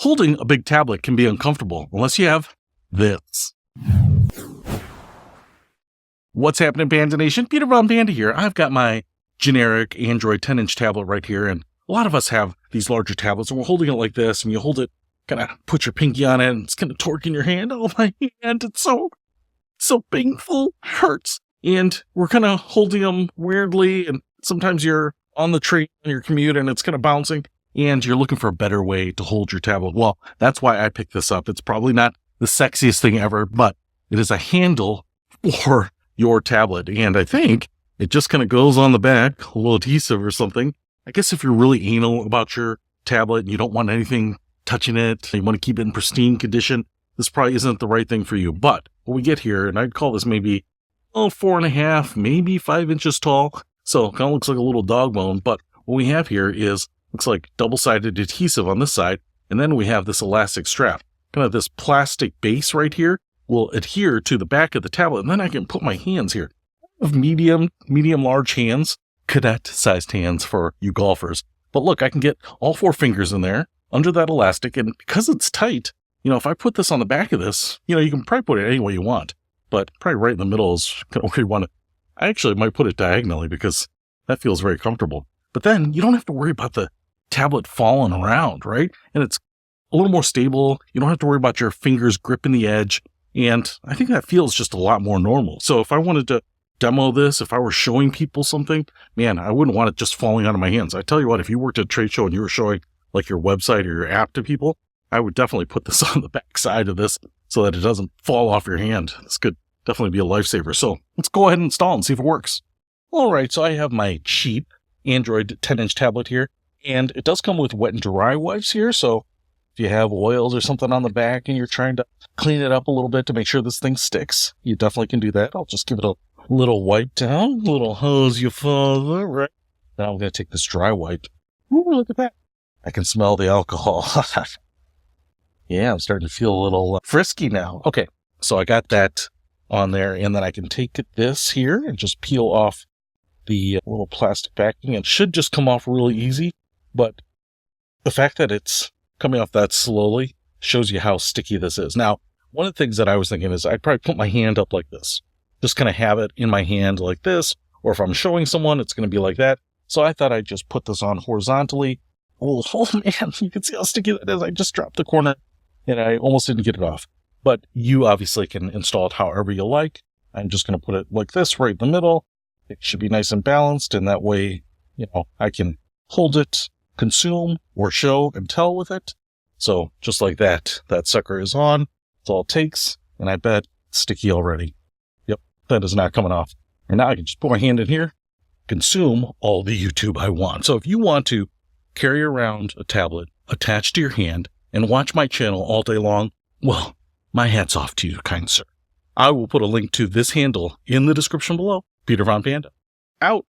holding a big tablet can be uncomfortable unless you have this. What's happening, Panda Nation? Peter Von Panda here. I've got my generic Android 10-inch tablet right here, and a lot of us have these larger tablets, and we're holding it like this, and you hold it, kind of put your pinky on it, and it's kind of torquing your hand. Oh, my hand, it's so painful, hurts. And we're kind of holding them weirdly, and sometimes you're on the train on your commute, and it's kind of bouncing, and you're looking for a better way to hold your tablet. Well, that's why I picked this up. It's probably not the sexiest thing ever, but it is a handle for your tablet, and I think it just kind of goes on the back, a little adhesive or something. I guess if you're really anal about your tablet and you don't want anything touching it, you want to keep it in pristine condition, this probably isn't the right thing for you. But what we get here, and I'd call this maybe 4.5, maybe 5 inches tall. So it kind of looks like a little dog bone. But what we have here is, looks like double-sided adhesive on this side. And then we have this elastic strap. Kind of this plastic base right here will adhere to the back of the tablet. And then I can put my hands here. I have medium, large hands, cadet-sized hands for you golfers. But look, I can get all 4 fingers in there under that elastic. And because it's tight, if I put this on the back of this, you can probably put it any way you want. But probably right in the middle is kind of where you want it. I actually might put it diagonally because that feels very comfortable. But then you don't have to worry about the tablet falling around, right? And it's a little more stable. You don't have to worry about your fingers gripping the edge. And I think that feels just a lot more normal. So if I wanted to demo this, if I were showing people something, man, I wouldn't want it just falling out of my hands. I tell you what, if you worked at a trade show and you were showing like your website or your app to people, I would definitely put this on the back side of this so that it doesn't fall off your hand. This could definitely be a lifesaver. So let's go ahead and install and see if it works. All right, so I have my cheap Android 10-inch tablet here, and it does come with wet and dry wipes here. So if you have oils or something on the back and you're trying to clean it up a little bit to make sure this thing sticks, you definitely can do that. I'll just give it a little wipe down, little hose you father, right? Now I'm going to take this dry wipe. Ooh, look at that. I can smell the alcohol. Yeah, I'm starting to feel a little frisky now. Okay, so I got that on there, and then I can take this here and just peel off the little plastic backing. It should just come off really easy, but the fact that it's coming off that slowly shows you how sticky this is. Now, one of the things that I was thinking is I'd probably put my hand up like this. Just kind of have it in my hand like this, or if I'm showing someone, it's going to be like that. So I thought I'd just put this on horizontally. Oh man, you can see how sticky that is. I just dropped the corner and I almost didn't get it off. But you obviously can install it however you like. I'm just going to put it like this right in the middle. It should be nice and balanced, and that way, I can hold it, consume, or show and tell with it. So just like that, that sucker is on. That's all it takes, and I bet it's sticky already. Yep, that is not coming off. And now I can just put my hand in here, consume all the YouTube I want. So if you want to carry around a tablet attached to your hand and watch my channel all day long, well, my hat's off to you, kind sir. I will put a link to this handle in the description below. Peter Von Panda, out.